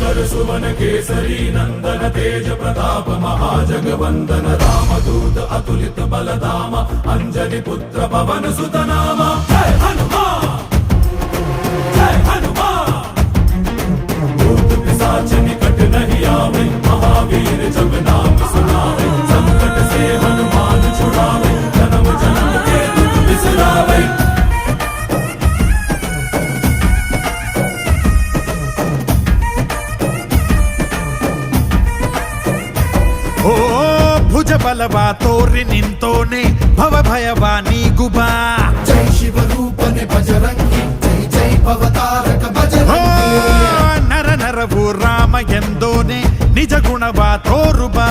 भास्कर सुवन केसरी नंदन तेज प्रताप महाजगवंदन रामदूत अतुलित बलधाम अंजनी पुत्र पवन सुत नाम जय हनुमान जय हनुमान। भूत पिशाच निकट नहीं आवे महावीर जब नाम सुनावे संकट से हनुमान छुड़ावे जन्म जन्म के दुख बिसरावे। ಓ ಭುಜ ಬಲವ ತೋರಿ ನಿಂತೋನೆ ಭವ ಭಯವ ನೀಗುಬಾ जय शिव रूपने बजरंगी जय जय भवतारक बजरंगी। ನರ ನರವು ರಾಮ ಎಂದೋನೆ ನಿಜ ಗುಣವ ತೋರುಬಾ